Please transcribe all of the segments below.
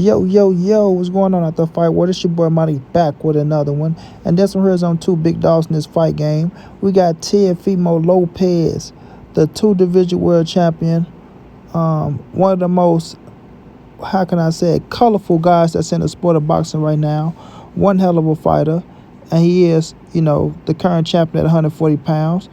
Yo, yo, yo, what's going on at the fight? Well, this your boy Monty back with another one. And this one here is on two big dogs in this fight game. We got Teofimo Lopez, the two-division world champion. One of the most, how can I say it, colorful guys that's in the sport of boxing right now. One hell of a fighter. And he is, the current champion at 140 pounds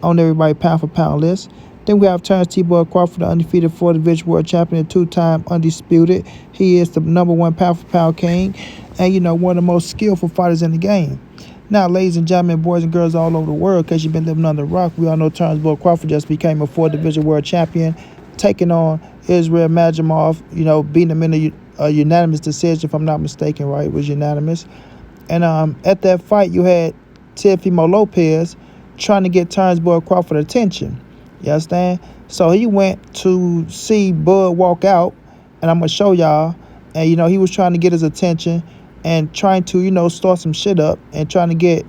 on everybody pound for pound list. Then we have Terence Crawford, the undefeated four-division world champion, two-time undisputed. He is the number one pound-for-pound king and, one of the most skillful fighters in the game. Now, ladies and gentlemen, boys and girls all over the world, because you've been living under a rock, we all know Terence Crawford just became a four-division world champion, taking on Israel Majimov, beating him in a unanimous decision, if I'm not mistaken, right? It was unanimous. And at that fight, you had Teofimo Lopez trying to get Terence Crawford attention. You understand? So he went to see Bud walk out, and I'm going to show y'all. And, he was trying to get his attention and trying to, start some shit up and trying to get,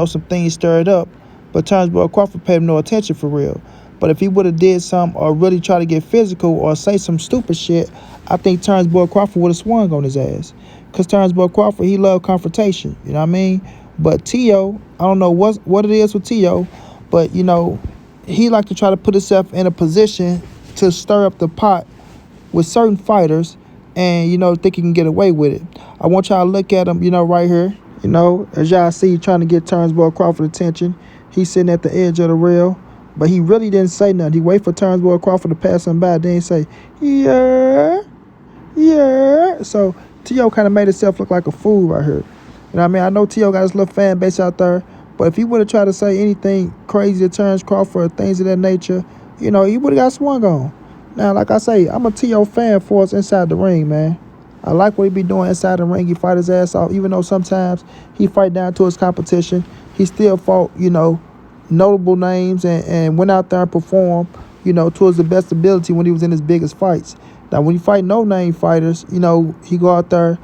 some things stirred up. But Terence Crawford paid him no attention for real. But if he would have did something or really try to get physical or say some stupid shit, I think Terence Crawford would have swung on his ass. Because Terence Crawford, he loved confrontation. You know what I mean? But Teo, I don't know what it is with Teo, but, he like to try to put himself in a position to stir up the pot with certain fighters and, think he can get away with it. I want y'all to look at him, right here. As y'all see, trying to get Terence Crawford attention. He's sitting at the edge of the rail, but he really didn't say nothing. He waited for Terence Crawford to pass him by. Then he say, yeah. So Teo kind of made himself look like a fool right here. You know what I mean? I know Teo got his little fan base out there. But if he would have tried to say anything crazy to Terence Crawford or things of that nature, he would have got swung on. Now, like I say, I'm a T.O. fan for us inside the ring, man. I like what he be doing inside the ring. He fight his ass off, even though sometimes he fight down to his competition. He still fought, notable names and went out there and performed, towards the best ability when he was in his biggest fights. Now, when you fight no-name fighters, he go out there,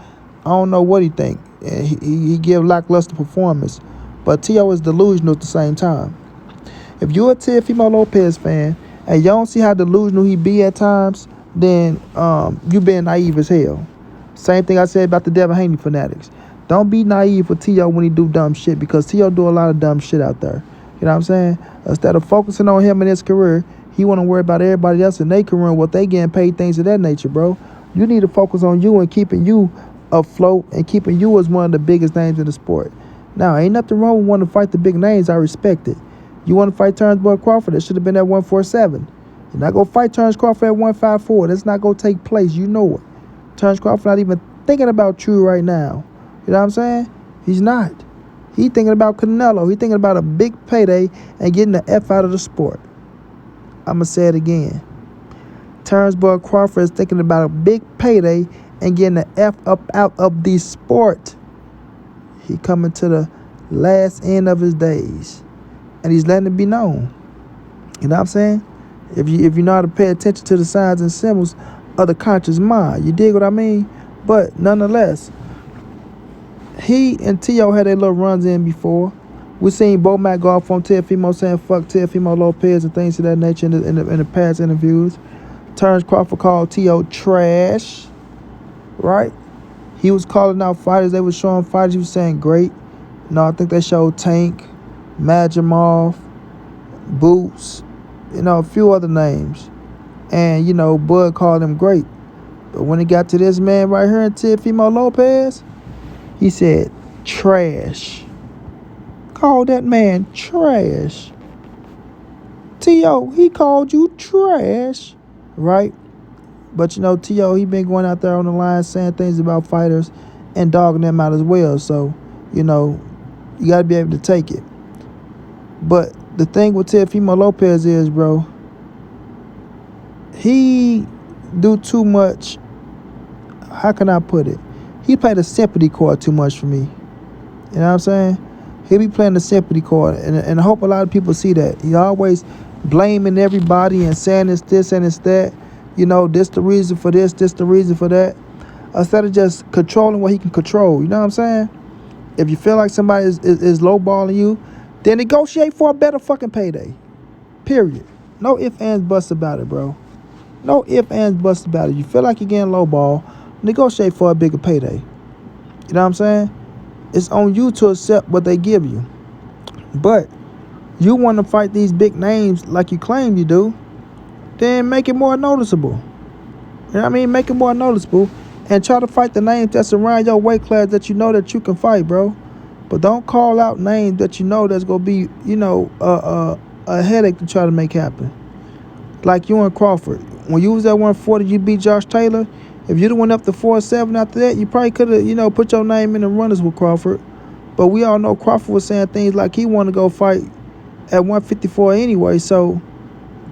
I don't know what he think. And he give lackluster performance. But Teo is delusional at the same time. If you're a Teofimo Lopez fan and you don't see how delusional he be at times, then you being naive as hell. Same thing I said about the Devin Haney fanatics. Don't be naive for Teo when he do dumb shit, because Teo do a lot of dumb shit out there. You know what I'm saying? Instead of focusing on him in his career, he want to worry about everybody else in their career and what they getting paid, things of that nature, bro. You need to focus on you and keeping you afloat and keeping you as one of the biggest names in the sport. Now, ain't nothing wrong with wanting to fight the big names. I respect it. You want to fight Terence Crawford, it should have been at 147. You're not going to fight Terence Crawford at 154. That's not going to take place. You know it. Terence Crawford not even thinking about you right now. You know what I'm saying? He's not. He thinking about Canelo. He thinking about a big payday and getting the F out of the sport. I'm going to say it again. Terence Crawford is thinking about a big payday and getting the F up out of the sport. He coming to the last end of his days, and he's letting it be known. You know what I'm saying? If you know how to pay attention to the signs and symbols of the conscious mind, you dig what I mean? But nonetheless, he and Teo had their little runs in before. We seen Bo Mac go off on Teofimo saying fuck Teofimo Lopez and things of that nature in the past interviews. Terence Crawford called Teo trash, right? He was calling out fighters. They were showing fighters. He was saying great. I think they showed Tank, Majimov, Boots, a few other names. And, Bud called him great. But when it got to this man right here, Teofimo Lopez, he said trash. Called that man trash. Teo, he called you trash, right? But, Teo, he been going out there on the line saying things about fighters and dogging them out as well. So, you got to be able to take it. But the thing with Teofimo Lopez is, bro, he do too much. How can I put it? He played a sympathy card too much for me. You know what I'm saying? He be playing the sympathy card. And I hope a lot of people see that. He always blaming everybody and saying it's this and it's that. This the reason for this the reason for that. Instead of just controlling what he can control. You know what I'm saying? If you feel like somebody is lowballing you, then negotiate for a better fucking payday. Period. No ifs, ands, buts about it, bro. No ifs, ands, buts about it. You feel like you're getting lowball, negotiate for a bigger payday. You know what I'm saying? It's on you to accept what they give you. But you want to fight these big names like you claim you do, then make it more noticeable. You know what I mean? Make it more noticeable and try to fight the names that's around your weight class that you know that you can fight, bro. But don't call out names that you know that's going to be, a headache to try to make happen. Like you and Crawford. When you was at 140, you beat Josh Taylor. If you'd have went up to 4-7 after that, you probably could have, put your name in the runners with Crawford. But we all know Crawford was saying things like he wanted to go fight at 154 anyway. So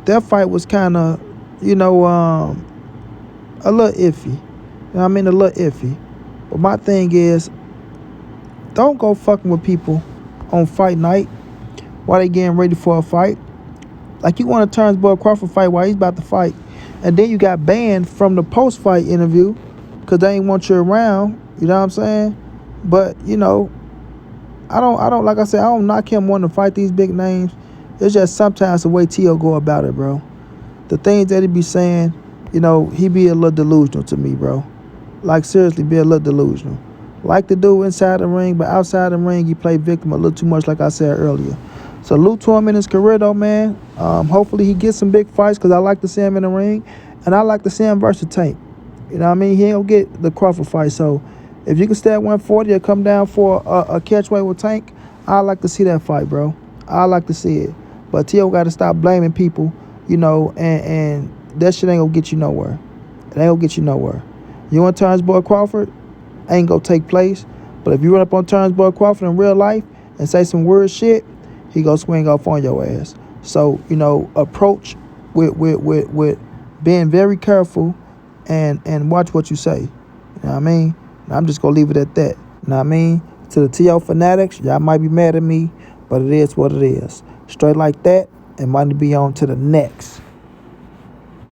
that fight was kind of, a little iffy. You know what I mean? A little iffy. But my thing is, don't go fucking with people on fight night while they getting ready for a fight. Like you want to Terence Crawford fight while he's about to fight. And then you got banned from the post-fight interview because they ain't want you around. You know what I'm saying? But, I don't like I said, I don't knock him wanting to fight these big names. It's just sometimes the way Teo go about it, bro. The things that he be saying, he be a little delusional to me, bro. Like, seriously, be a little delusional. Like to do inside the ring, but outside the ring, he play victim a little too much, like I said earlier. Salute to him in his career, though, man. Hopefully he gets some big fights because I like to see him in the ring. And I like to see him versus Tank. You know what I mean? He ain't going to get the Crawford fight. So if you can stay at 140 or come down for a catchweight with Tank, I like to see that fight, bro. I like to see it. But Teo got to stop blaming people, and that shit ain't going to get you nowhere. It ain't going to get you nowhere. You want Terence Crawford? Ain't going to take place. But if you run up on Terence Crawford in real life and say some weird shit, he gonna swing off on your ass. So, approach with being very careful and watch what you say. You know what I mean? And I'm just gonna leave it at that. You know what I mean? To the TO fanatics, y'all might be mad at me, but it is what it is. Straight like that, and might be on to the next.